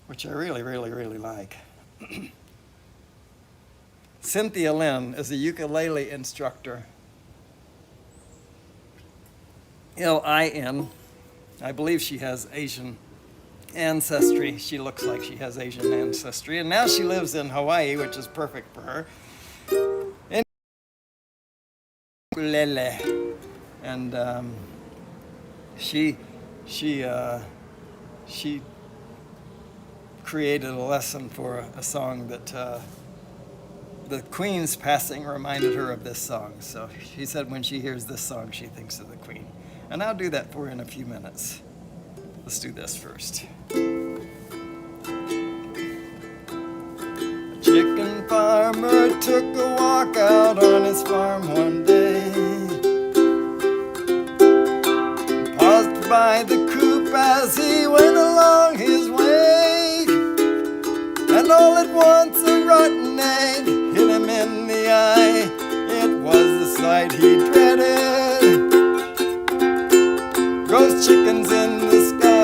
which I really, really, really like. Cynthia Lynn is a ukulele instructor. L-I-N. I believe she has Asian ancestry. She looks like she has Asian ancestry. And now she lives in Hawaii, which is perfect for her. And ukulele. And she created a lesson for a song that the Queen's passing reminded her of this song. So she said when she hears this song, she thinks of the Queen. And I'll do that for her in a few minutes. Let's do this first. A chicken farmer took a walk out on his farm one day. Paused by the coop as he went along his way. And all at once a rotten egg hit him in the eye. It was the sight he dreaded. Ghost chickens in the sky.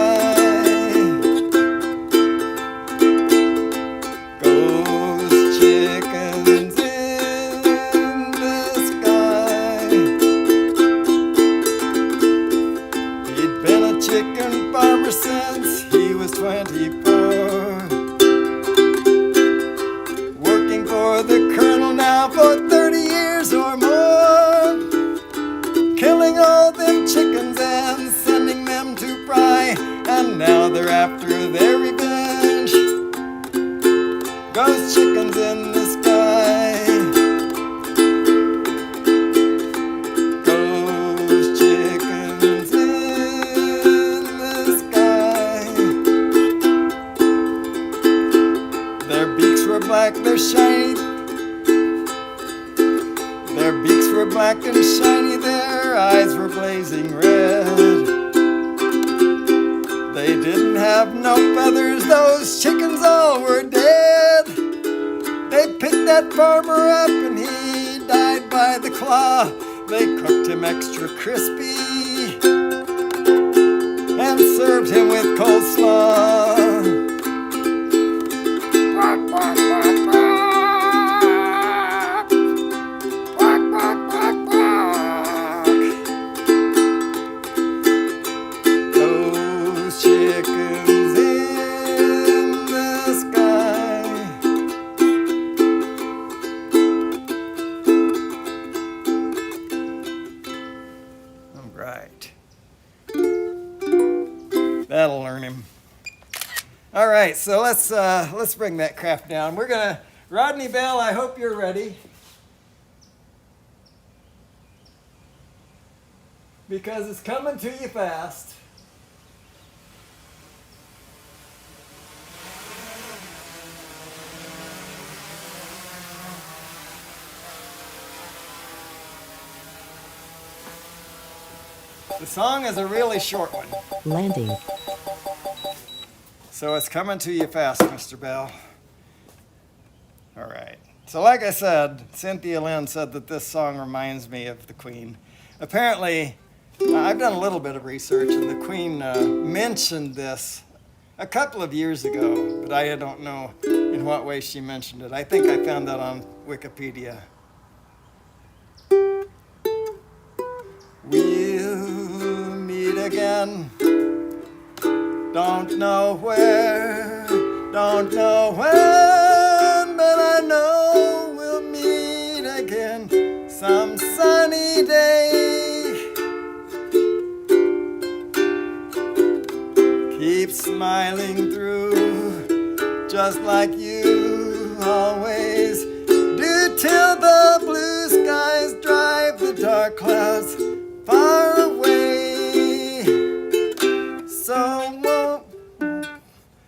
Ghost chickens in the sky. He'd been a chicken farmer since he was 24. Working for the colonel now for 30 years or more. Killing all them chickens and sending them to fry. Ghost chickens in the sky. Ghost chickens in the sky. Their beaks were black, their shiny. Their beaks were black and shiny, their eyes were blazing red. They didn't have no feathers, those chickens all were dead. They picked that farmer up and he died by the claw. They cooked him extra crispy and served him with coleslaw. Quack, quack, quack, quack. Quack, quack, quack, quack. Those chickens in the sky. All right. That'll learn him. All right, so let's bring that crap down. We're gonna, Rodney Bell, I hope you're ready. Because it's coming to you fast. The song is a really short one.
Landing.
So it's coming to you fast, Mr. Bell. All right. So like I said, Cynthia Lynn said that this song reminds me of the Queen. Apparently, I've done a little bit of research, and the Queen mentioned this a couple of years ago, but I don't know in what way she mentioned it. I think I found that on Wikipedia. We'll meet again. Don't know where, don't know when, but I know we'll meet again some sunny day. Keep smiling through, just like you always do, till the blue skies drive the dark clouds far away.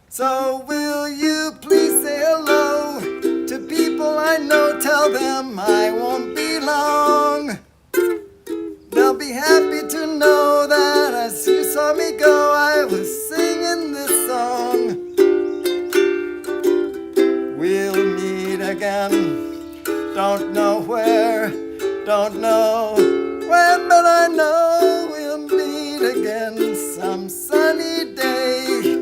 So will you please say hello to people I know? Tell them I won't be long. They'll be happy to know that as you saw me go, I was singing this song. We'll meet again. Don't know where, don't know when, but I know we'll meet again some sunny day.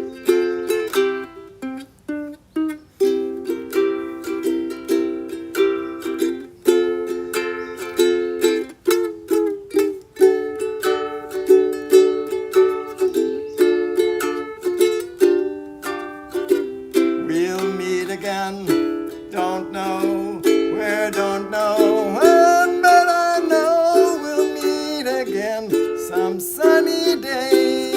We'll meet again. Don't know where, don't know when, but I know we'll meet again some sunny day.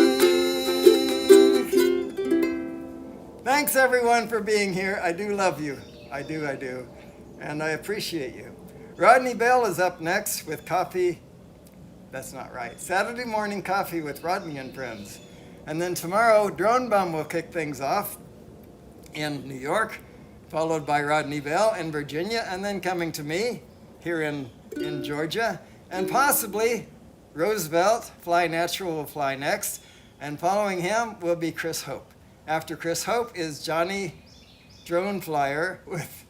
Thanks everyone for being here. I do love you. I do. And I appreciate you. Rodney Bell is up next with coffee. That's not right. Saturday morning coffee with Rodney and friends. And then tomorrow, Drone Bum will kick things off in New York, followed by Rodney Bell in Virginia, and then coming to me here in Georgia, and possibly Roosevelt, Fly Natural, will fly next, and following him will be Chris Hope. After Chris Hope is Johnny Drone Flyer with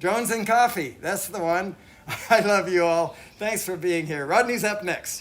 Drones and Coffee. That's the one. I love you all. Thanks for being here. Rodney's up next.